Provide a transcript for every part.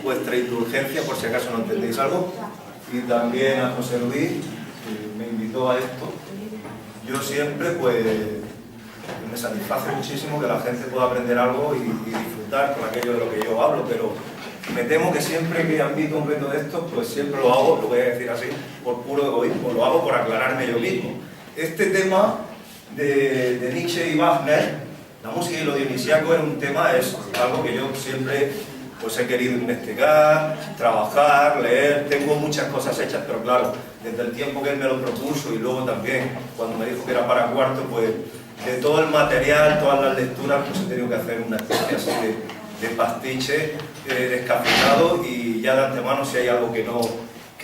vuestra indulgencia por si acaso no entendéis algo, y también a José Luis, que me invitó a esto. Yo siempre, pues, me satisface muchísimo que la gente pueda aprender algo y disfrutar con aquello de lo que yo hablo, pero me temo que siempre que admito un reto de estos, pues siempre lo hago, lo voy a decir así, por puro egoísmo, lo hago por aclararme yo mismo. Este tema de Nietzsche y Wagner, la música y lo dionisiaco, es un tema, es algo que yo siempre pues he querido investigar, trabajar, leer, tengo muchas cosas hechas, pero claro, desde el tiempo que él me lo propuso y luego también cuando me dijo que era para cuarto, pues de todo el material, todas las lecturas, pues he tenido que hacer una especie así de pastiche descafeinado, y ya de antemano si hay algo que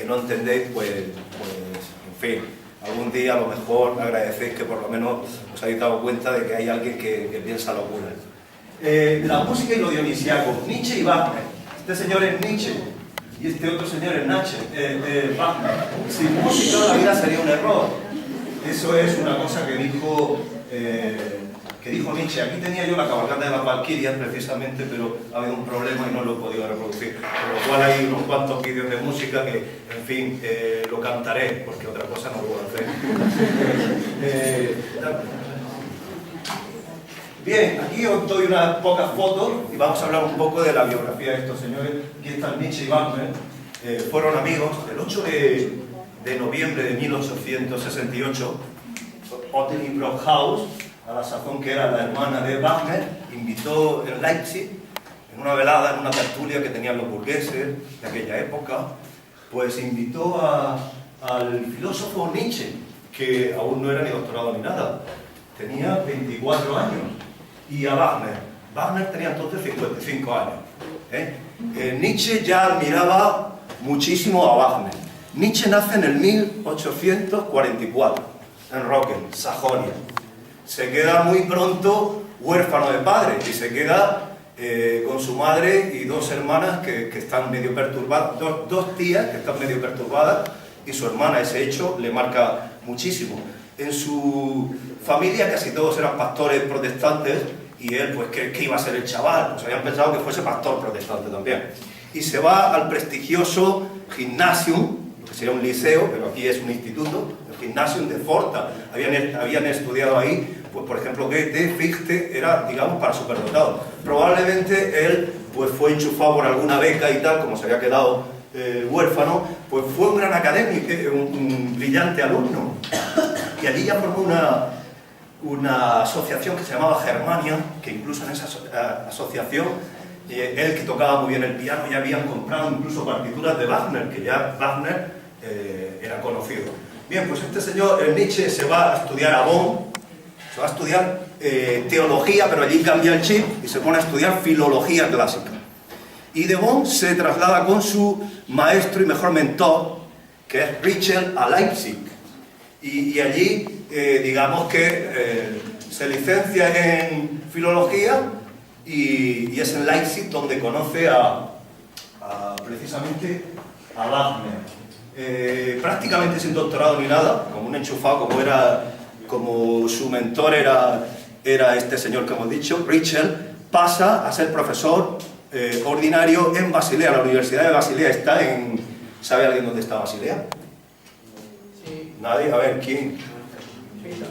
no entendéis, pues en fin, algún día a lo mejor agradecéis que por lo menos os habéis dado cuenta de que hay alguien que piensa locura. La música y lo dionisiaco, Nietzsche y Wagner. Este señor es Nietzsche y este otro señor es Wagner. Sin música la vida sería un error. Eso es una cosa que dijo Nietzsche. Aquí tenía yo la cabalgata de las Valquirias precisamente, pero ha habido un problema y no lo he podido reproducir. Por lo cual hay unos cuantos vídeos de música que, en fin, lo cantaré, porque otra cosa no puedo hacer. Bien, aquí os doy unas pocas fotos y vamos a hablar un poco de la biografía de estos señores. Aquí están Nietzsche y Wagner, fueron amigos. El 8 de noviembre de 1868, Ottilie Brockhaus, a la sazón que era la hermana de Wagner, invitó en Leipzig, en una velada, en una tertulia que tenían los burgueses de aquella época, pues invitó al filósofo Nietzsche, que aún no era ni doctorado ni nada, tenía 24 años, y a Wagner. Wagner tenía entonces 55 años. Nietzsche ya admiraba muchísimo a Wagner. Nietzsche nace en el 1844, en Rocken, Sajonia. Se queda muy pronto huérfano de padre y se queda con su madre y dos hermanas que están medio perturbadas, dos tías que están medio perturbadas, y su hermana. Ese hecho le marca muchísimo. En su familia casi todos eran pastores protestantes y él, pues, ¿qué iba a ser el chaval? Pues habían pensado que fuese pastor protestante también. Y se va al prestigioso Gymnasium, que sería un liceo, pero aquí es un instituto, el Gymnasium de Forta. Habían estudiado ahí, pues, por ejemplo, Goethe, Fichte, era, digamos, para superdotados. Probablemente él, pues, fue enchufado por alguna beca y tal, como se había quedado huérfano, pues fue un gran académico, un brillante alumno. Y allí ya formó una asociación que se llamaba Germania, que incluso en esa asociación, él, que tocaba muy bien el piano, ya habían comprado incluso partituras de Wagner, que ya Wagner era conocido. Bien, pues este señor Nietzsche se va a estudiar a Bonn, se va a estudiar teología, pero allí cambia el chip y se pone a estudiar filología clásica. Y de Bonn se traslada con su maestro y mejor mentor, que es Ritschl, a Leipzig. Y allí, digamos que se licencia en filología y es en Leipzig donde conoce precisamente a Wagner. Prácticamente sin doctorado ni nada, como un enchufado, como su mentor era este señor que hemos dicho, Ritschl, pasa a ser profesor ordinario en Basilea. La Universidad de Basilea está en... ¿Sabe alguien dónde está Basilea? Sí. ¿Nadie? A ver, ¿quién? Suiza.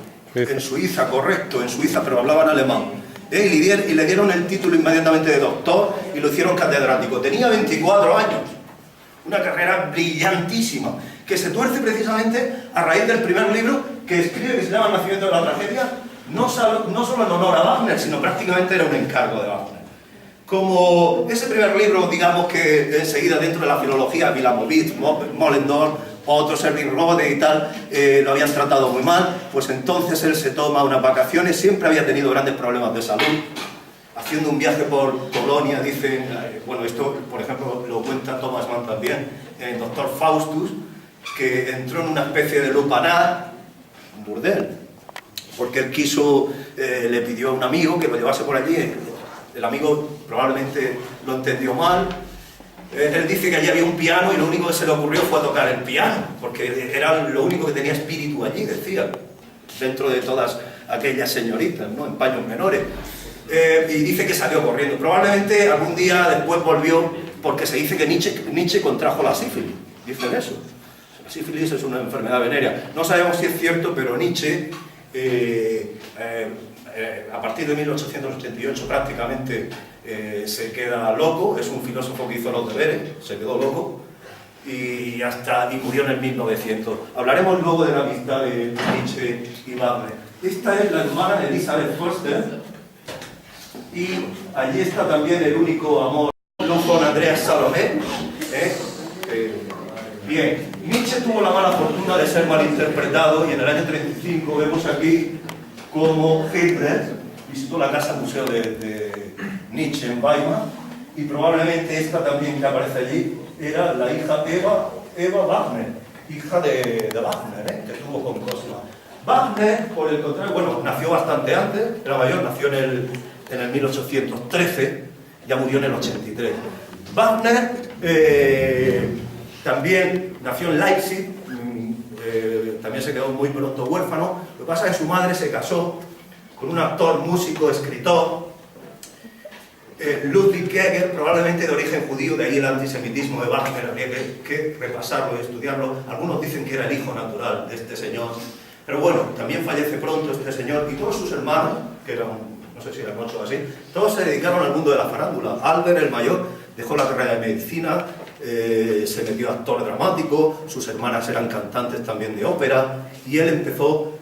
En Suiza, correcto, en Suiza, pero hablaban alemán. Y le dieron el título inmediatamente de doctor y lo hicieron catedrático. Tenía 24 años. Una carrera brillantísima, que se tuerce precisamente a raíz del primer libro que escribe, que se llama El nacimiento de la tragedia, no solo en honor a Wagner, sino prácticamente era un encargo de Wagner. Como ese primer libro, digamos que enseguida dentro de la filología, Wilamowitz, Mollendorf, otros, Erwin Rohde y tal, lo habían tratado muy mal, pues entonces él se toma unas vacaciones. Siempre había tenido grandes problemas de salud. Haciendo un viaje por Polonia, dicen, bueno, esto por ejemplo lo cuenta Thomas Mann también, el doctor Faustus, que entró en una especie de lupanar, un burdel, porque él le pidió a un amigo que lo llevase por allí. El amigo probablemente lo entendió mal. Él dice que allí había un piano y lo único que se le ocurrió fue tocar el piano, porque era lo único que tenía espíritu allí, decía, dentro de todas aquellas señoritas, ¿no?, en paños menores. Y dice que salió corriendo. Probablemente algún día después volvió porque se dice que Nietzsche contrajo la sífilis, dicen eso. La sífilis es una enfermedad venérea. No sabemos si es cierto, pero Nietzsche, a partir de 1888 prácticamente se queda loco, es un filósofo que hizo los deberes, se quedó loco, y murió en el 1900. Hablaremos luego de la amistad de Nietzsche y Wagner. Esta es la hermana de Elizabeth Foster, y allí está también el único amor con Andreas Salomé. Bien, Nietzsche tuvo la mala fortuna de ser malinterpretado, y en el año 35 vemos aquí como Hitler visitó la casa museo de Nietzsche en Weimar, y probablemente esta también que aparece allí era la hija Eva Wagner, hija de Wagner, que tuvo con Cosma. Wagner, por el contrario, bueno, nació bastante antes, era mayor, nació en el 1813, ya murió en el 83. Wagner también nació en Leipzig, también se quedó muy pronto huérfano. Lo que pasa es que su madre se casó con un actor, músico, escritor, Ludwig Geiger, probablemente de origen judío, de ahí el antisemitismo de Wagner, habría que repasarlo y estudiarlo. Algunos dicen que era el hijo natural de este señor, pero bueno, también fallece pronto este señor, y todos sus hermanos, que eran, no sé si eran 8 o así, todos se dedicaron al mundo de la farándula. Albert, el mayor, dejó la carrera de medicina, se metió actor dramático, sus hermanas eran cantantes también de ópera, y él empezó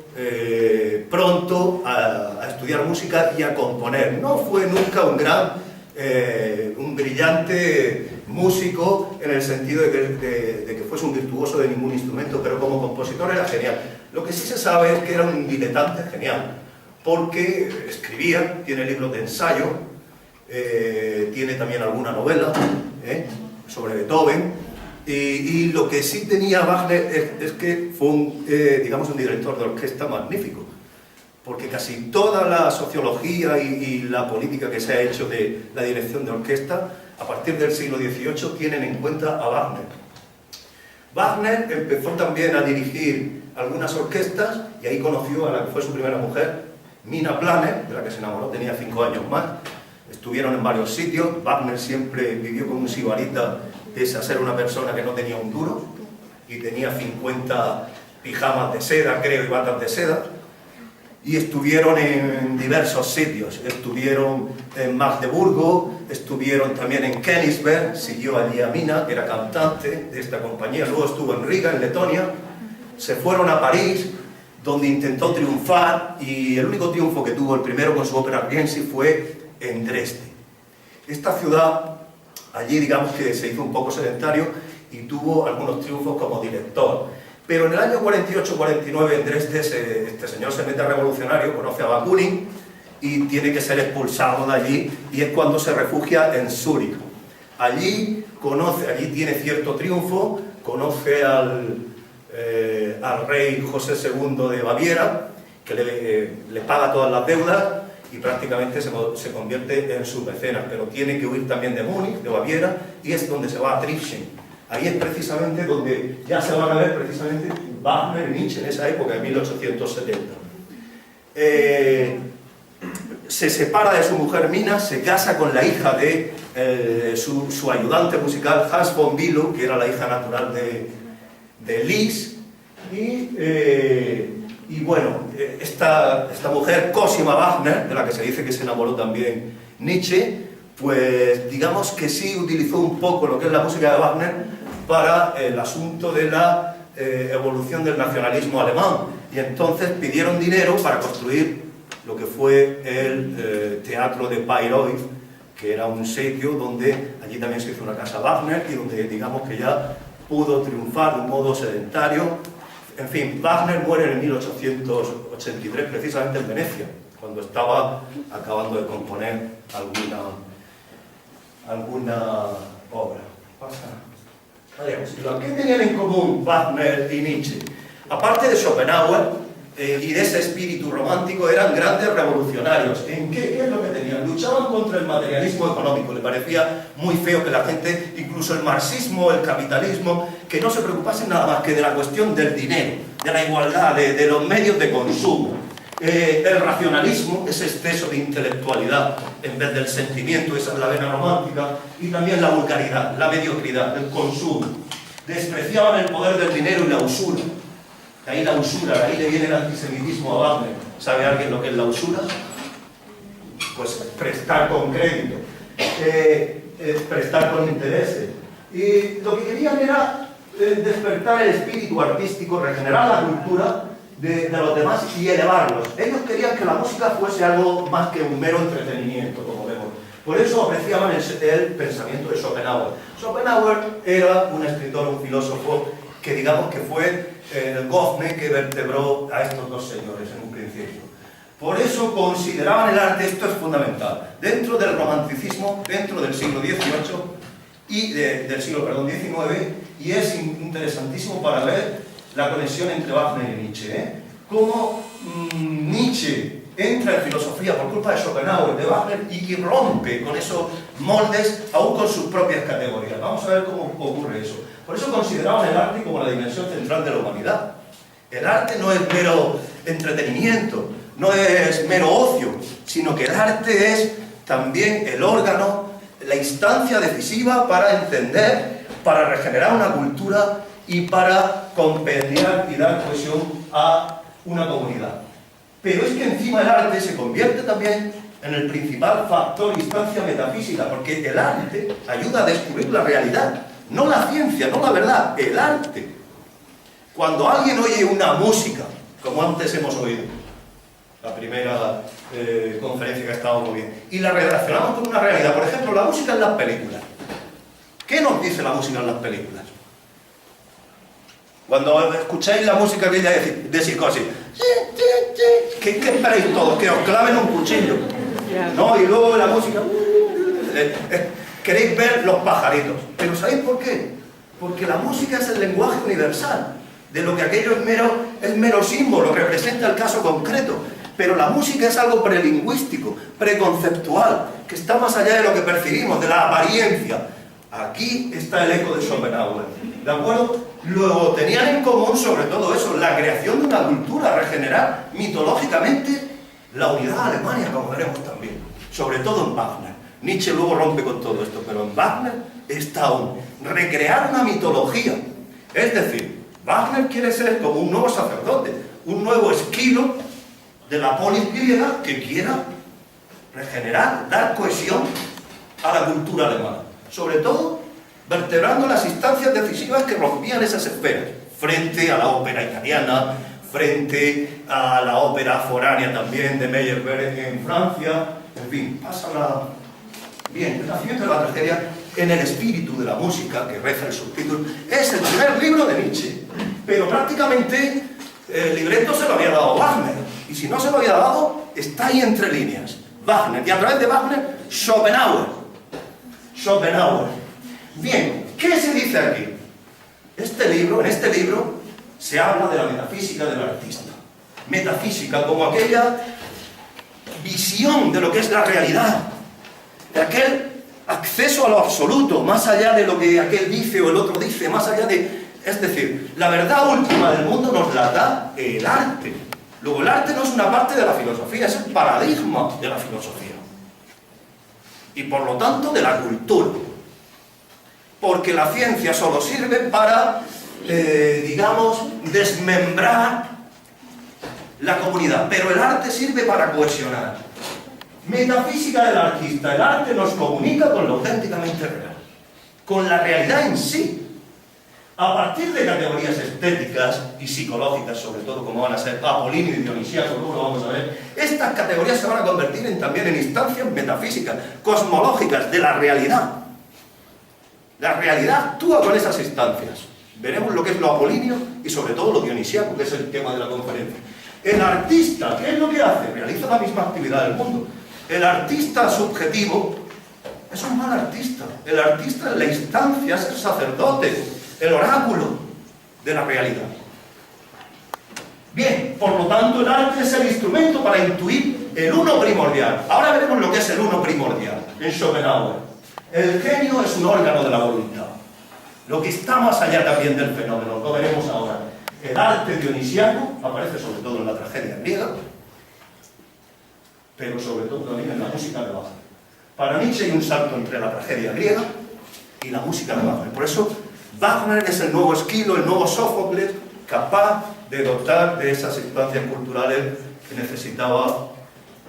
pronto a estudiar música y a componer. No fue nunca un brillante músico en el sentido de que fuese un virtuoso de ningún instrumento, pero como compositor era genial. Lo que sí se sabe es que era un diletante genial, porque escribía, tiene libros de ensayo, tiene también alguna novela sobre Beethoven, y lo que sí tenía Wagner es que fue un director de orquesta magnífico, porque casi toda la sociología y la política que se ha hecho de la dirección de orquesta a partir del siglo XVIII tienen en cuenta a Wagner. Wagner empezó también a dirigir algunas orquestas, y ahí conoció a la que fue su primera mujer, Mina Planer, de la que se enamoró, tenía 5 años más. Estuvieron en varios sitios. Wagner siempre vivió como un sibarita, pese a ser una persona que no tenía un duro, y tenía 50 pijamas de seda, creo, y batas de seda. Y estuvieron en diversos sitios. Estuvieron en Magdeburgo, estuvieron también en Königsberg, siguió allí a Mina, que era cantante de esta compañía. Luego estuvo en Riga, en Letonia. Se fueron a París, donde intentó triunfar, y el único triunfo que tuvo, el primero con su ópera Rienzi, fue en Dresde. Esta ciudad, allí digamos que se hizo un poco sedentario y tuvo algunos triunfos como director. Pero en el año 48-49 en Dresde este señor se mete a revolucionario, conoce a Bakunin y tiene que ser expulsado de allí, y es cuando se refugia en Zúrich. Allí tiene cierto triunfo, conoce al rey José II de Baviera, que le paga todas las deudas, y prácticamente se convierte en su mecenas, pero tiene que huir también de Múnich, de Baviera, y es donde se va a Tripschen. Ahí es precisamente donde ya se van a ver precisamente Wagner y Nietzsche en esa época, en 1870. Se separa de su mujer Mina, se casa con la hija de su ayudante musical, Hans von Bülow, que era la hija natural de Liszt, y bueno, esta mujer, Cosima Wagner, de la que se dice que se enamoró también Nietzsche, pues digamos que sí utilizó un poco lo que es la música de Wagner para el asunto de la evolución del nacionalismo alemán, y entonces pidieron dinero para construir lo que fue el teatro de Bayreuth, que era un sitio donde allí también se hizo una casa Wagner, y donde digamos que ya pudo triunfar de un modo sedentario. En fin, Wagner muere en 1883, precisamente en Venecia, cuando estaba acabando de componer alguna obra. ¿Qué tenían en común Wagner y Nietzsche? Aparte de Schopenhauer y de ese espíritu romántico, eran grandes revolucionarios. ¿Qué es lo que tenían? Luchaban contra el materialismo económico. Le parecía muy feo que la gente, incluso el marxismo, el capitalismo, que no se preocupasen nada más que de la cuestión del dinero, de la igualdad, de los medios de consumo. el racionalismo, ese exceso de intelectualidad en vez del sentimiento, esa es la vena romántica, y también la vulgaridad, la mediocridad, el consumo. Despreciaban el poder del dinero y la usura. De ahí la usura, de ahí le viene el antisemitismo a Wagner. ¿Sabe alguien lo que es la usura? Pues prestar con crédito, prestar con intereses. Y lo que querían era despertar el espíritu artístico, regenerar la cultura de los demás y elevarlos. Ellos querían que la música fuese algo más que un mero entretenimiento, como vemos. Por eso apreciaban el pensamiento de Schopenhauer. Schopenhauer era un escritor, un filósofo, que digamos que fue el gozne que vertebró a estos dos señores en un principio. Por eso consideraban el arte, esto es fundamental, dentro del romanticismo, dentro del siglo XVIII y del siglo XIX, y es interesantísimo para ver la conexión entre Wagner y Nietzsche. Cómo Nietzsche entra en filosofía por culpa de Schopenhauer, de Wagner, y rompe con esos moldes, aún con sus propias categorías. Vamos a ver cómo ocurre eso. Por eso consideraban el arte como la dimensión central de la humanidad. El arte no es mero entretenimiento, no es mero ocio, sino que el arte es también el órgano, la instancia decisiva para entender, para regenerar una cultura y para compendiar y dar cohesión a una comunidad. Pero es que encima el arte se convierte también en el principal factor, instancia metafísica, porque el arte ayuda a descubrir la realidad, no la ciencia, no la verdad, el arte. Cuando alguien oye una música, como antes hemos oído, la primera conferencia que ha estado muy bien, y la relacionamos con una realidad, por ejemplo, la música en las películas. ¿Qué nos dice la música en las películas? Cuando escucháis la música que ella decís cosas así, ¿qué esperáis todos? Que os claven un cuchillo, ¿no? Y luego la música, queréis ver los pajaritos. Pero ¿sabéis por qué? Porque la música es el lenguaje universal, de lo que aquello es mero símbolo, representa el caso concreto. Pero la música es algo prelingüístico, preconceptual, que está más allá de lo que percibimos, de la apariencia. Aquí está el eco de Schopenhauer, ¿de acuerdo? Luego tenían en común sobre todo eso, la creación de una cultura, regenerar mitológicamente la unidad de Alemania, como veremos también, sobre todo en Wagner. Nietzsche luego rompe con todo esto, pero en Wagner está aún recrear una mitología. Es decir, Wagner quiere ser como un nuevo sacerdote, un nuevo Esquilo de la polis griega que quiera regenerar, dar cohesión a la cultura alemana. Sobre todo, vertebrando las instancias decisivas que rompían esas esferas, frente a la ópera italiana, frente a la ópera foránea también de Meyerbeer en Francia, en fin, pasa la... Bien, el nacimiento de la tragedia en el espíritu de la música, que reza el subtítulo, es el primer libro de Nietzsche, pero prácticamente el libreto se lo había dado Wagner, y si no se lo había dado, está ahí entre líneas, Wagner, y a través de Wagner, Schopenhauer. Bien, ¿qué se dice aquí? En este libro se habla de la metafísica del artista. Metafísica como aquella visión de lo que es la realidad, de aquel acceso a lo absoluto, más allá de lo que aquel dice o el otro dice, más allá de... Es decir, la verdad última del mundo nos la da el arte. Luego el arte no es una parte de la filosofía, es el paradigma de la filosofía. Y por lo tanto de la cultura. Porque la ciencia solo sirve para, digamos, desmembrar la comunidad, pero el arte sirve para cohesionar. Metafísica del artista, el arte nos comunica con lo auténticamente real, con la realidad en sí. A partir de categorías estéticas y psicológicas, sobre todo como van a ser Apolinio y Dionisíaco, luego lo vamos a ver, estas categorías se van a convertir también en instancias metafísicas, cosmológicas de la realidad. La realidad actúa con esas instancias. Veremos lo que es lo apolíneo y sobre todo lo dionisíaco, que es el tema de la conferencia. El artista, ¿qué es lo que hace? Realiza la misma actividad del mundo. El artista subjetivo es un mal artista. El artista en la instancia es el sacerdote, el oráculo de la realidad. Bien, por lo tanto el arte es el instrumento para intuir el uno primordial. Ahora veremos lo que es el uno primordial en Schopenhauer. El genio es un órgano de la voluntad. Lo que está más allá también del fenómeno, lo veremos ahora. El arte dionisíaco aparece sobre todo en la tragedia griega, pero sobre todo también en la música de Wagner. Para Nietzsche hay un salto entre la tragedia griega y la música de Wagner. Por eso Wagner es el nuevo Esquilo, el nuevo Sófocles, capaz de dotar de esas instancias culturales que necesitaba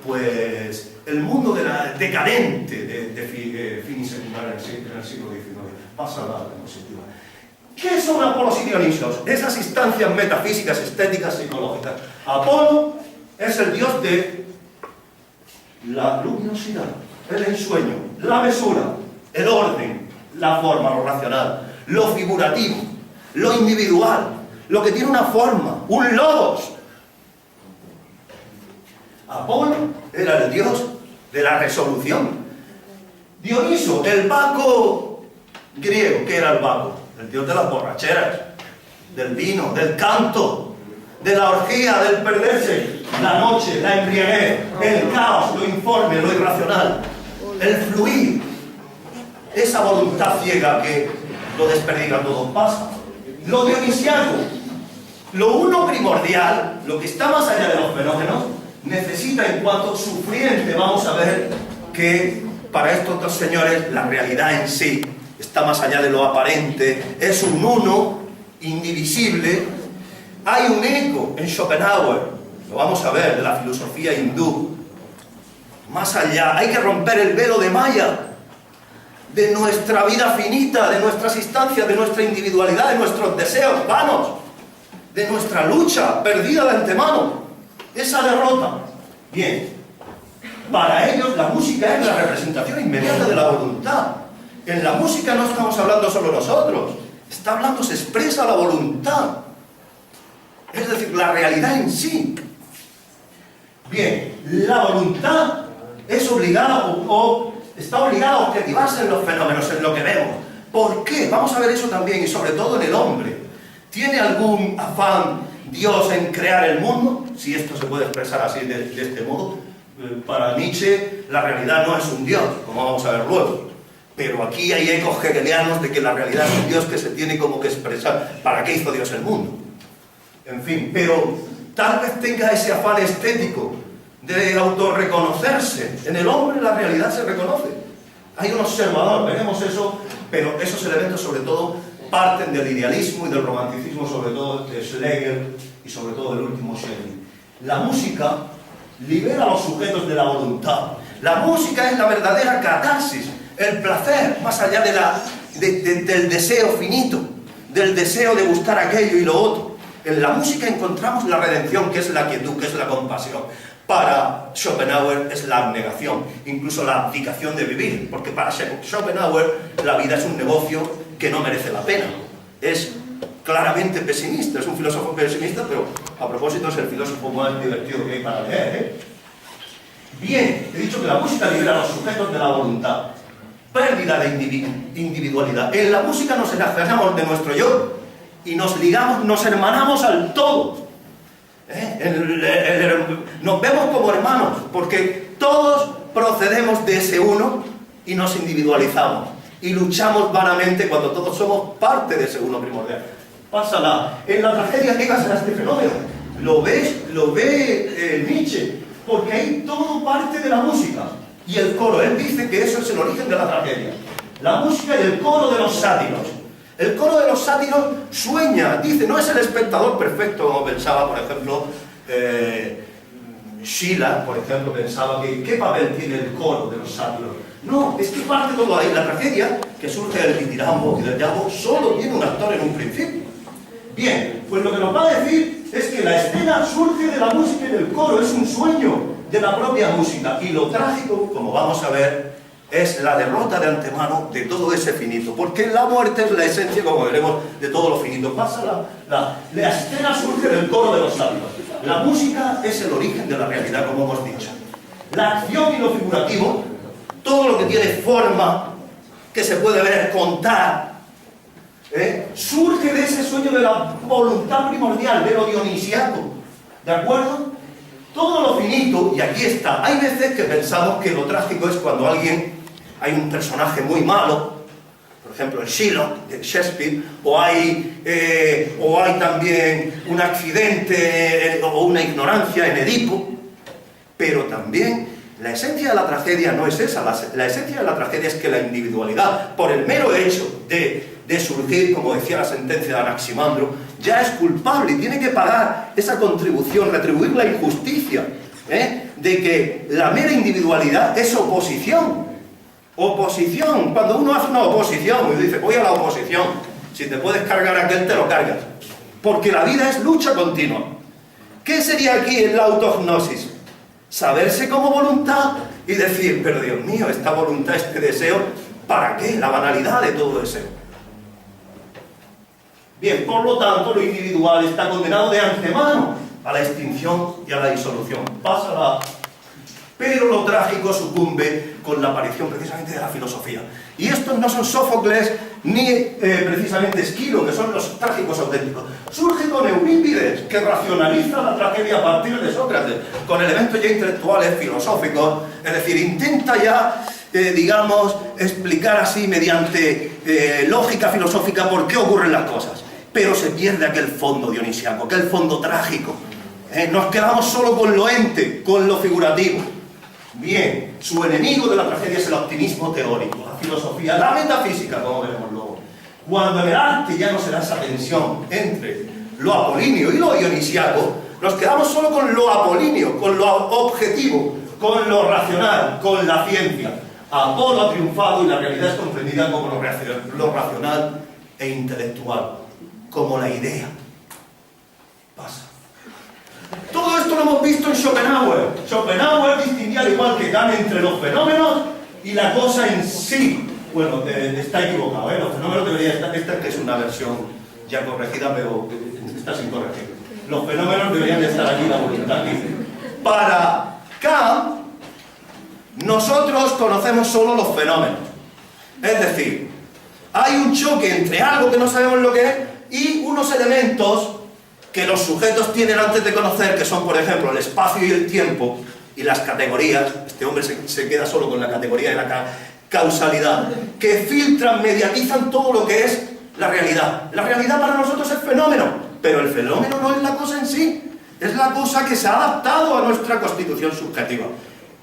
pues el mundo decadente de finisecundar en el siglo XIX. Pasa a la diapositiva. ¿Qué son Apolos y Dionisos? Esas instancias metafísicas, estéticas, psicológicas. Apolo es el dios de la luminosidad, el ensueño, la mesura, el orden, la forma, lo racional, lo figurativo, lo individual, lo que tiene una forma, un logos. Apolo era el dios de la resolución. Dioniso, el Baco griego. ¿Qué era el Baco? El dios de las borracheras, del vino, del canto, de la orgía, del perderse, la noche, la embriaguez, el caos, lo informe, lo irracional, el fluir, esa voluntad ciega que lo desperdiga todo. Pasa. Lo dionisiaco, lo uno primordial, lo que está más allá de los fenómenos, necesita en cuanto sufriente. Vamos a ver que para estos dos señores la realidad en sí está más allá de lo aparente, es un uno indivisible. Hay un eco en Schopenhauer, lo vamos a ver, de la filosofía hindú. Más allá, hay que romper el velo de Maya, de nuestra vida finita, de nuestras instancias, de nuestra individualidad, de nuestros deseos vanos, de nuestra lucha perdida de antemano, esa derrota. Bien, para ellos la música es la representación inmediata de la voluntad. En la música no estamos hablando solo nosotros, está hablando, se expresa la voluntad, es decir, la realidad en sí. Bien, la voluntad es obligada o está obligada a objetivarse en los fenómenos, en lo que vemos. ¿Por qué? Vamos a ver eso también, y sobre todo en el hombre. ¿Tiene algún afán Dios en crear el mundo? Si esto se puede expresar así, de este modo. Para Nietzsche la realidad no es un Dios, como vamos a ver luego. Pero aquí hay ecos hegelianos de que la realidad es un Dios que se tiene como que expresar. ¿Para qué hizo Dios el mundo? En fin, pero tal vez tenga ese afán estético de autorreconocerse. En el hombre la realidad se reconoce. Hay un observador, veremos eso, pero esos elementos sobre todo parten del idealismo y del romanticismo, sobre todo de Schlegel y sobre todo del último Schelling. La música libera a los sujetos de la voluntad. La música es la verdadera catarsis, el placer, más allá del deseo finito, del deseo de buscar aquello y lo otro. En la música encontramos la redención, que es la quietud, que es la compasión. Para Schopenhauer es la abnegación, incluso la abdicación de vivir, porque para Schopenhauer la vida es un negocio que no merece la pena. Es claramente pesimista, es un filósofo pesimista, pero a propósito es el filósofo más divertido que hay para leer. Bien, he dicho que la música libera a los sujetos de la voluntad. Pérdida de individualidad. En la música nos enajenamos de nuestro yo y nos ligamos, nos hermanamos al todo. Nos vemos como hermanos, porque todos procedemos de ese uno y nos individualizamos. Y luchamos vanamente cuando todos somos parte de ese uno primordial. Pásala. En la tragedia griega será este fenómeno. Lo ve Nietzsche, porque hay todo parte de la música. Y el coro, él dice que eso es el origen de la tragedia. La música y el coro de los sátiros. El coro de los sátiros sueña, dice, no es el espectador perfecto como pensaba, por ejemplo, Schiller, por ejemplo, pensaba que ¿qué papel tiene el coro de los sátiros? No, es que parte todo ahí. La tragedia, que surge del ditirambo y del llambo, solo tiene un actor en un principio. Bien, pues lo que nos va a decir es que la escena surge de la música y del coro, es un sueño de la propia música. Y lo trágico, como vamos a ver, es la derrota de antemano de todo ese finito, porque la muerte es la esencia, como veremos, de todo lo finito. Pasa la escena surge del coro de los sátiros. La música es el origen de la realidad, como hemos dicho. La acción y lo figurativo, todo lo que tiene forma, que se puede ver, contar, surge de ese sueño de la voluntad primordial, de lo dionisiaco. ¿De acuerdo? Todo lo finito, y aquí está. Hay veces que pensamos que lo trágico es cuando hay un personaje muy malo, por ejemplo el Shylock de Shakespeare, o hay también un accidente o una ignorancia en Edipo, pero también La esencia de la tragedia no es esa, la esencia de la tragedia es que la individualidad, por el mero hecho de surgir, como decía la sentencia de Anaximandro, ya es culpable y tiene que pagar esa contribución, retribuir la injusticia, de que la mera individualidad es oposición. Oposición, cuando uno hace una oposición y dice, voy a la oposición, si te puedes cargar a aquel, te lo cargas. Porque la vida es lucha continua. ¿Qué sería aquí en la autognosis? Saberse como voluntad y decir, pero Dios mío, esta voluntad, este deseo, ¿para qué? La banalidad de todo deseo. Bien, por lo tanto, lo individual está condenado de antemano a la extinción y a la disolución. Pásala. Pero lo trágico sucumbe con la aparición precisamente de la filosofía. Y estos no son Sófocles ni precisamente Esquilo, que son los trágicos auténticos. Surge con Eurípides, que racionaliza la tragedia a partir de Sócrates, con elementos ya intelectuales, filosóficos, es decir, intenta ya, digamos, explicar así mediante lógica filosófica por qué ocurren las cosas. Pero se pierde aquel fondo dionisiaco, aquel fondo trágico. Nos quedamos solo con lo ente, con lo figurativo. Bien, su enemigo de la tragedia es el optimismo teórico, la filosofía, la metafísica, como veremos luego. Cuando en el arte ya no se da esa tensión entre lo apolíneo y lo dionisiaco, nos quedamos solo con lo apolíneo, con lo objetivo, con lo racional, con la ciencia. Apolo ha triunfado y la realidad es comprendida como lo racional e intelectual, como la idea. Pasa. Todo esto lo hemos visto en Schopenhauer. Schopenhauer distinguía, al igual que Kant, entre los fenómenos y la cosa en sí. Bueno, está equivocado, ¿eh? Los fenómenos deberían estar... Esta que es una versión ya corregida, pero está sin corregir. Los fenómenos deberían de estar aquí, la voluntad. Para Kant, nosotros conocemos solo los fenómenos. Es decir, hay un choque entre algo que no sabemos lo que es y unos elementos que los sujetos tienen antes de conocer, que son, por ejemplo, el espacio y el tiempo, y las categorías. Este hombre se queda solo con la categoría de la causalidad, que filtran, mediatizan todo lo que es la realidad. La realidad para nosotros es fenómeno, pero el fenómeno no es la cosa en sí, es la cosa que se ha adaptado a nuestra constitución subjetiva.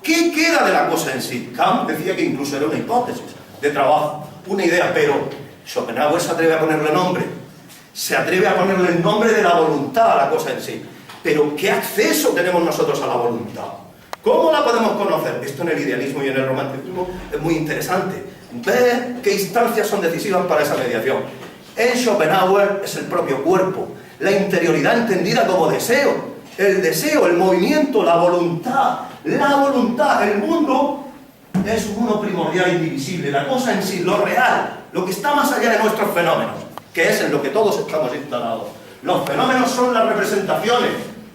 ¿Qué queda de la cosa en sí? Kant decía que incluso era una hipótesis de trabajo, una idea, pero Schopenhauer se atreve a ponerle nombre. Se atreve a ponerle el nombre de la voluntad a la cosa en sí. Pero ¿qué acceso tenemos nosotros a la voluntad? ¿Cómo la podemos conocer? Esto en el idealismo y en el romanticismo es muy interesante. Ver qué instancias son decisivas para esa mediación. En Schopenhauer es el propio cuerpo, la interioridad entendida como deseo, el deseo, el movimiento, la voluntad, el mundo es un uno primordial e indivisible, la cosa en sí, lo real, lo que está más allá de nuestros fenómenos, que es en lo que todos estamos instalados. Los fenómenos son las representaciones,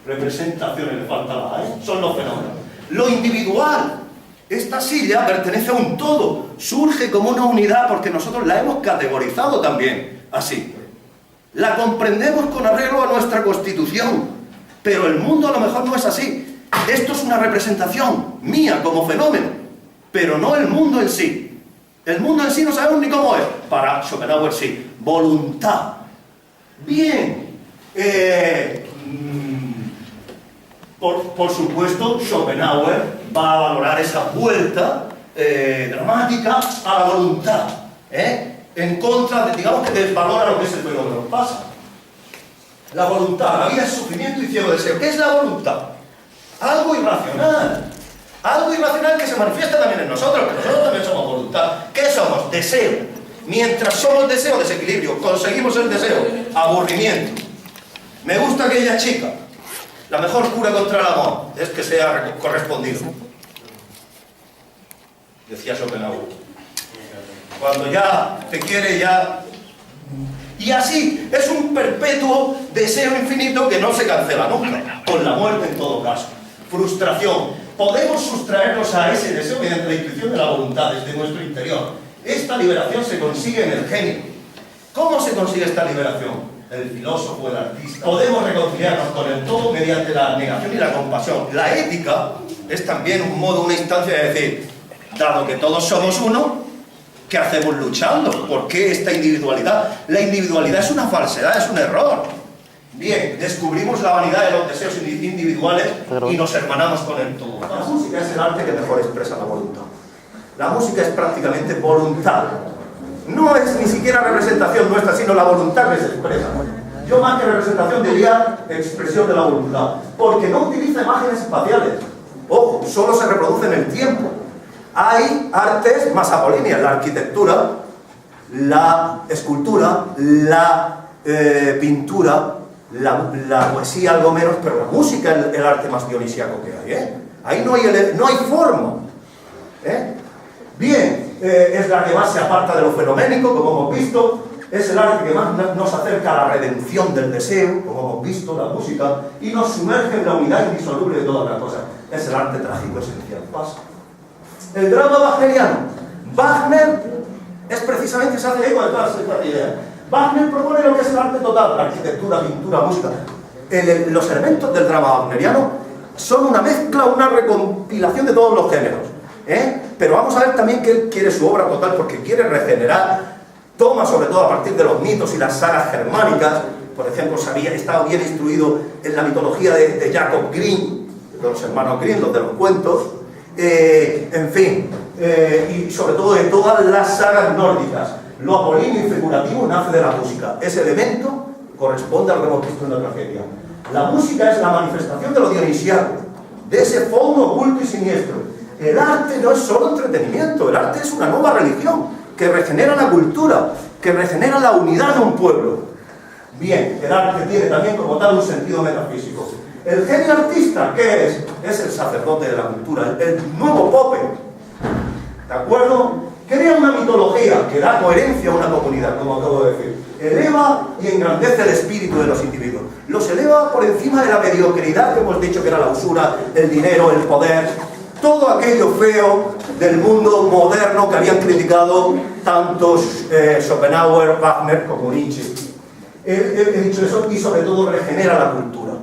le falta la son los fenómenos. Lo individual, esta silla pertenece a un todo, surge como una unidad porque nosotros la hemos categorizado también, así. La comprendemos con arreglo a nuestra constitución, pero el mundo a lo mejor no es así. Esto es una representación mía como fenómeno, pero no el mundo en sí. El mundo en sí no sabemos ni cómo es. Para Schopenhauer sí. Voluntad. Bien. Por supuesto, Schopenhauer va a valorar esa vuelta dramática a la voluntad. En contra de, digamos que desvalora lo que es el fenómeno. Pasa. La voluntad. La vida es sufrimiento y ciego deseo. ¿Qué es la voluntad? Algo irracional. Algo irracional que se manifiesta también en nosotros, que nosotros también somos voluntad. ¿Qué somos? Deseo. Mientras somos deseo, desequilibrio. Conseguimos el deseo, aburrimiento. Me gusta aquella chica. La mejor cura contra el amor es que sea correspondido. Decía Schopenhauer. Cuando ya te quiere, ya... Y así, es un perpetuo deseo infinito que no se cancela nunca. Con la muerte en todo caso. Frustración. Podemos sustraernos a ese deseo mediante la intuición de la voluntad desde nuestro interior. Esta liberación se consigue en el genio. ¿Cómo se consigue esta liberación? El filósofo, el artista. Podemos reconciliarnos con el todo mediante la negación y la compasión. La ética es también un modo, una instancia de decir, dado que todos somos uno, ¿qué hacemos luchando? ¿Por qué esta individualidad? La individualidad es una falsedad, es un error. Bien, descubrimos la vanidad de los deseos individuales y nos hermanamos con el todo. La música es el arte que mejor expresa la voluntad. La música es prácticamente voluntad. No es ni siquiera representación nuestra, sino la voluntad que se expresa. Yo más que representación diría expresión de la voluntad, porque no utiliza imágenes espaciales. Ojo, solo se reproduce en el tiempo. Hay artes más apolíneas, la arquitectura, la escultura, la pintura, la poesía algo menos, pero la música es el arte más dionisíaco que hay, ¿eh? Ahí no hay forma, ¿eh? Bien, es la que más se aparta de lo fenoménico, como hemos visto, es el arte que más nos acerca a la redención del deseo, como hemos visto, la música, y nos sumerge en la unidad indisoluble de todas las cosas. Es el arte trágico esencial. Pasa. El drama wagneriano. Wagner es precisamente esa eco de todas estas ideas. Wagner propone lo que es el arte total, la arquitectura, pintura, música. Los elementos del drama wagneriano son una mezcla, una recompilación de todos los géneros, ¿eh? Pero vamos a ver también que él quiere su obra total porque quiere regenerar, toma sobre todo a partir de los mitos y las sagas germánicas. Por ejemplo, estaba bien instruido en la mitología de Jacob Grimm, de los hermanos Grimm, los de los cuentos, en fin, y sobre todo de todas las sagas nórdicas. Lo apolíneo y figurativo nace de la música. Ese elemento corresponde a lo que hemos visto en la tragedia. La música es la manifestación de lo dionisíaco, de ese fondo oculto y siniestro. El arte no es solo entretenimiento, el arte es una nueva religión que regenera la cultura, que regenera la unidad de un pueblo. Bien, el arte tiene también como tal un sentido metafísico. El genio artista, ¿qué es? Es el sacerdote de la cultura, el nuevo Pope. ¿De acuerdo? Crea una mitología que da coherencia a una comunidad, como acabo de decir. Eleva y engrandece el espíritu de los individuos. Los eleva por encima de la mediocridad que hemos dicho que era la usura, el dinero, el poder, todo aquello feo del mundo moderno que habían criticado tantos Schopenhauer, Wagner como Nietzsche. He dicho eso y sobre todo regenera la cultura.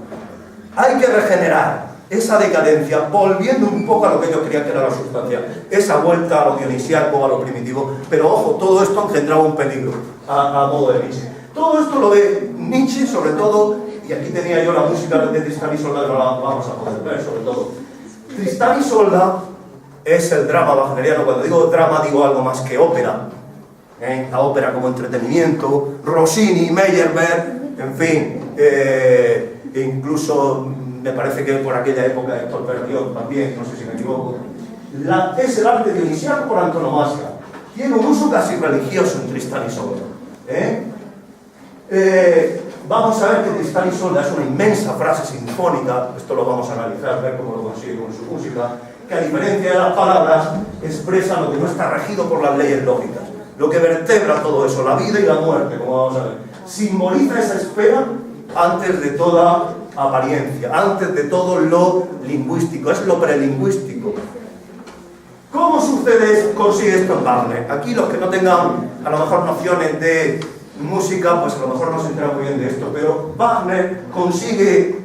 Hay que regenerar esa decadencia, volviendo un poco a lo que ellos creían que era la sustancia, esa vuelta a lo dionisíaco, a lo primitivo, pero ojo, todo esto engendraba un peligro, a modo de Nietzsche. Todo esto lo ve Nietzsche, sobre todo, y aquí tenía yo la música de Tristán y Isolda, que no la vamos a poder ver, sobre todo. Tristán y Isolda es el drama wagneriano. Cuando digo drama, digo algo más que ópera, ¿eh? La ópera como entretenimiento, Rossini, Meyerbeer, en fin, e incluso me parece que por aquella época Héctor Berlioz también, no sé si me equivoco. Es el arte dionisíaco por antonomasia. Tiene un uso casi religioso en Tristán y Isolda, vamos a ver que Tristán y Isolda es una inmensa frase sinfónica, esto lo vamos a analizar, ver cómo lo consigue con su música, que a diferencia de las palabras expresa lo que no está regido por las leyes lógicas, lo que vertebra todo eso, la vida y la muerte, como vamos a ver. Simboliza esa espera antes de toda apariencia, antes de todo lo lingüístico, es lo prelingüístico. ¿Cómo consigue esto en Wagner? Aquí los que no tengan a lo mejor nociones de música, pues a lo mejor no se enteran muy bien de esto, pero Wagner consigue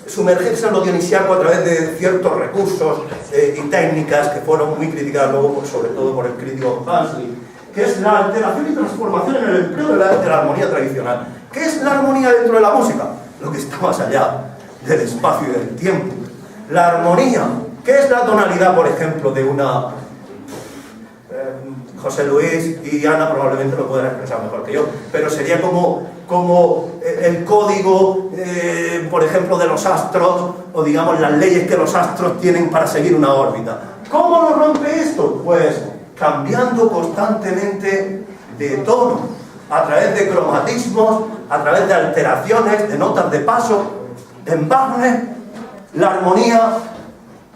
sumergirse en lo dionisíaco a través de ciertos recursos y técnicas que fueron muy criticadas luego, sobre todo por el crítico Hanslick, que es la alteración y transformación en el empleo de la armonía tradicional. ¿Qué es la armonía dentro de la música? Lo que está más allá del espacio y del tiempo. La armonía, ¿qué es la tonalidad, por ejemplo, de una... José Luis y Ana probablemente lo puedan expresar mejor que yo, pero sería como el código, por ejemplo, de los astros, o digamos las leyes que los astros tienen para seguir una órbita. ¿Cómo lo rompe esto? Pues cambiando constantemente de tono, a través de cromatismos, a través de alteraciones, de notas de paso. En Wagner, la armonía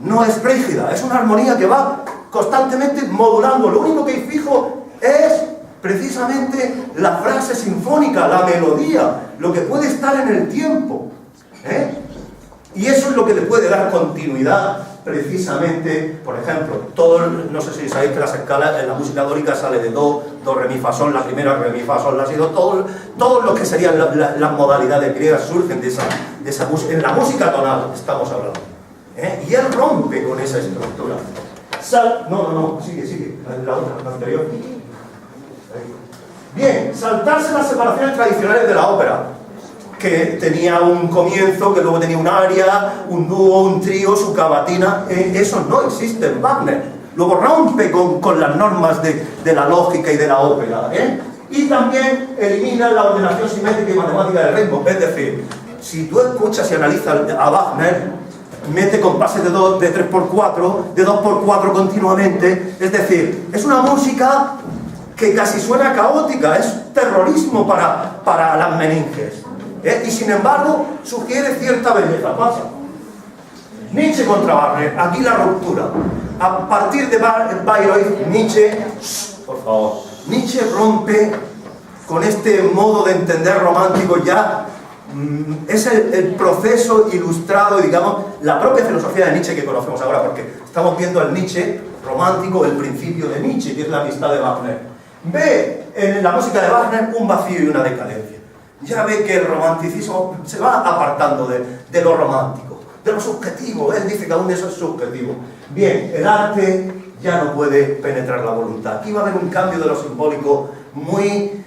no es rígida, es una armonía que va constantemente modulando. Lo único que hay fijo es precisamente la frase sinfónica, la melodía, lo que puede estar en el tiempo, y eso es lo que le puede dar continuidad precisamente. Por ejemplo, no sé si sabéis que las escalas en la música dórica sale de do, re, mi, fa, sol, la primera, re, mi, fa, sol, la, si, do, todo lo que serían las modalidades griegas surgen de esa música, en la música tonal estamos hablando, y él rompe con esa estructura. Sigue, la otra, la anterior. Bien, saltarse las separaciones tradicionales de la ópera. que tenía un comienzo, que luego tenía un aria, un dúo, un trío, su cavatina. Eso no existe en Wagner. Luego rompe con las normas de la lógica y de la ópera, Y también elimina la ordenación simétrica y matemática del ritmo. Es decir, si tú escuchas y analizas a Wagner, mete compases de 3x4, de 2x4 continuamente. Es decir, es una música que casi suena caótica, es terrorismo para las meninges. Y sin embargo, sugiere cierta belleza. Pasa. Nietzsche contra Wagner, aquí la ruptura. A partir de Bayreuth, Nietzsche, por favor, Nietzsche rompe con este modo de entender romántico ya. Es el proceso ilustrado, digamos, la propia filosofía de Nietzsche que conocemos ahora, porque estamos viendo al Nietzsche romántico, el principio de Nietzsche, que es la amistad de Wagner. Ve en la música de Wagner un vacío y una decadencia. Ya ve que el romanticismo se va apartando de lo romántico, de lo subjetivo. Él dice que aún eso es subjetivo. Bien, el arte ya no puede penetrar la voluntad. Aquí va a haber un cambio de lo simbólico muy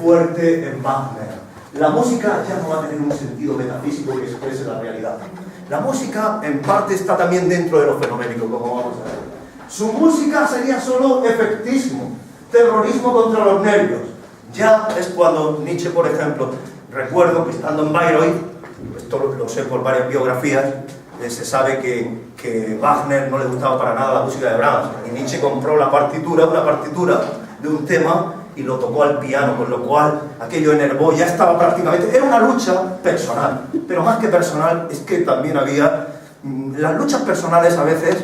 fuerte en Wagner. La música ya no va a tener un sentido metafísico que exprese la realidad. La música, en parte, está también dentro de lo fenoménico, como vamos a ver. Su música sería solo efectismo, terrorismo contra los nervios. Ya es cuando Nietzsche, por ejemplo, recuerdo que estando en Bayreuth, esto lo sé por varias biografías, se sabe que Wagner no le gustaba para nada la música de Brahms, y Nietzsche compró una partitura de un tema, y lo tocó al piano, con lo cual aquello enervó, ya estaba prácticamente... Era una lucha personal, pero más que personal es que también había... Las luchas personales a veces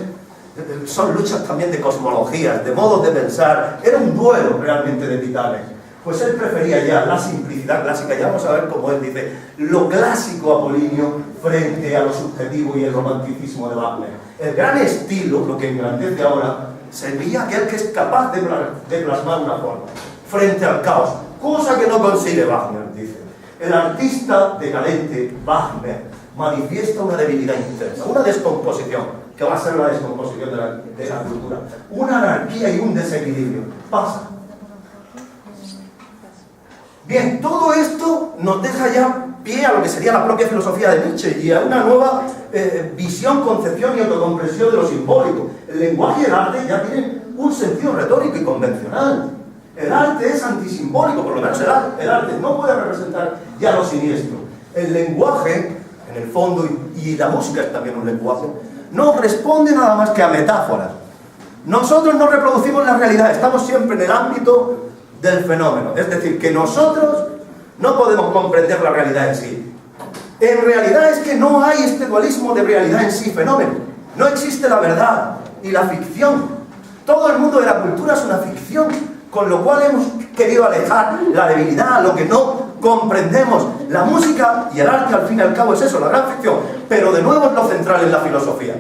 son luchas también de cosmologías, de modos de pensar. Era un duelo realmente de titanes. Pues él prefería ya la simplicidad clásica, ya vamos a ver cómo él dice, lo clásico apolíneo frente a lo subjetivo y el romanticismo de Wagner. El gran estilo, lo que engrandece ahora, sería aquel que es capaz de plasmar una forma frente al caos, cosa que no consigue Wagner, dice. El artista decadente, Wagner, manifiesta una debilidad intensa, una descomposición, que va a ser la descomposición de la cultura, una anarquía y un desequilibrio. Pasa. Bien, todo esto nos deja ya pie a lo que sería la propia filosofía de Nietzsche y a una nueva visión, concepción y autocomprensión de lo simbólico. El lenguaje y el arte ya tienen un sentido retórico y convencional. El arte es antisimbólico, por lo menos el arte no puede representar ya lo siniestro. El lenguaje, en el fondo, y la música es también un lenguaje, no responde nada más que a metáforas. Nosotros no reproducimos la realidad, estamos siempre en el ámbito del fenómeno. Es decir, que nosotros no podemos comprender la realidad en sí. En realidad es que no hay este dualismo de realidad en sí, fenómeno. No existe la verdad y la ficción. Todo el mundo de la cultura es una ficción. Con lo cual hemos querido alejar la debilidad, lo que no comprendemos. La música y el arte, al fin y al cabo, es eso, la gran ficción. Pero de nuevo es lo central en la filosofía.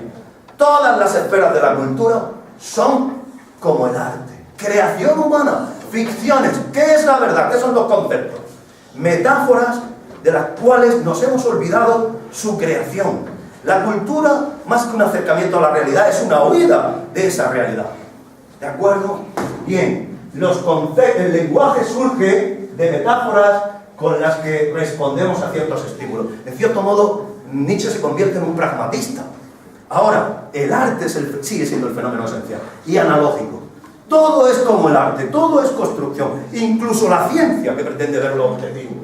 Todas las esferas de la cultura son como el arte. Creación humana, ficciones. ¿Qué es la verdad? ¿Qué son los conceptos? Metáforas de las cuales nos hemos olvidado su creación. La cultura, más que un acercamiento a la realidad, es una huida de esa realidad. ¿De acuerdo? Bien. El lenguaje surge de metáforas con las que respondemos a ciertos estímulos. En cierto modo, Nietzsche se convierte en un pragmatista. Ahora, el arte sigue siendo el fenómeno esencial y analógico. Todo es como el arte, todo es construcción, incluso la ciencia que pretende ver lo objetivo.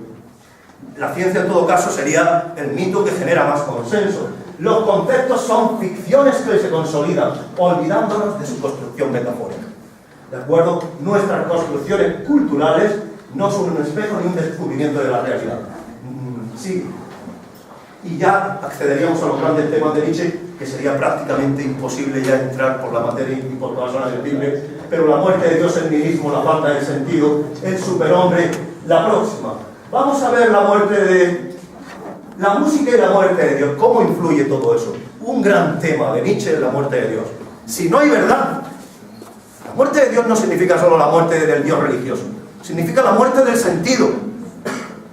La ciencia, en todo caso, sería el mito que genera más consenso. Los conceptos son ficciones que se consolidan, olvidándonos de su construcción metafórica. ¿De acuerdo? Nuestras construcciones culturales no son un espejo ni un descubrimiento de la realidad. Sí. Y ya accederíamos a los grandes temas de Nietzsche, que sería prácticamente imposible ya entrar por la materia y por todas las zonas del timbre, pero la muerte de Dios, el nihilismo, la falta de sentido, el superhombre, la próxima. Vamos a ver la muerte de... La música y la muerte de Dios, ¿cómo influye todo eso? Un gran tema de Nietzsche es la muerte de Dios. Si no hay verdad, la muerte de Dios no significa solo la muerte del Dios religioso, significa la muerte del sentido,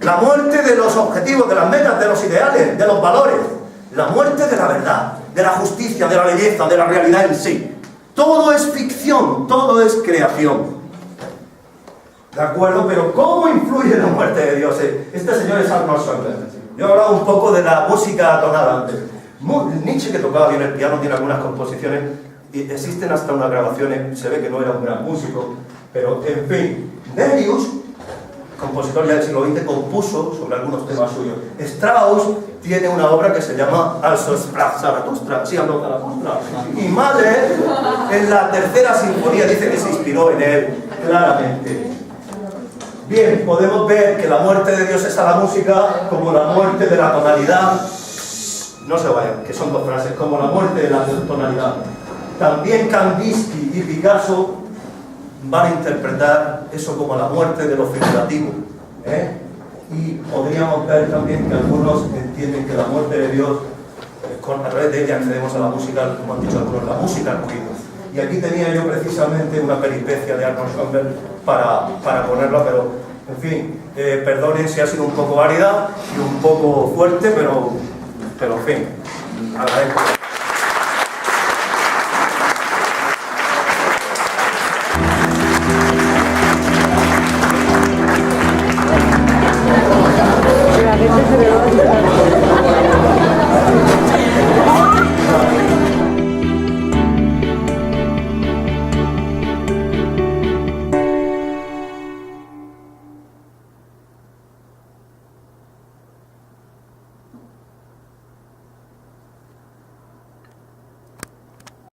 la muerte de los objetivos, de las metas, de los ideales, de los valores, la muerte de la verdad, de la justicia, de la belleza, de la realidad en sí. Todo es ficción, todo es creación. ¿De acuerdo? Pero ¿cómo influye la muerte de Dios? Este señor es Arnold Schoenberg. Yo he hablado un poco de la música tonal antes. Nietzsche, que tocaba bien el piano, tiene algunas composiciones, y existen hasta unas grabaciones, se ve que no era un gran músico, pero en fin, Delius, compositor ya del siglo XX, compuso sobre algunos temas suyos. Strauss tiene una obra que se llama Also sprach Zarathustra, sí habló Zarathustra. Y Mahler, en la tercera sinfonía, dice que se inspiró en él, claramente. Bien, podemos ver que la muerte de Dios es a la música como la muerte de la tonalidad. No se vayan, que son dos frases, como la muerte de la tonalidad. También Kandinsky y Picasso van a interpretar eso como la muerte de lo figurativo. Y podríamos ver también que algunos entienden que la muerte de Dios, a través de ella accedemos a la música, como han dicho algunos, la música al ruido. Y aquí tenía yo precisamente una peripecia de Arnold Schoenberg para ponerla, pero en fin, perdonen si ha sido un poco árida y un poco fuerte, pero en fin, agradezco.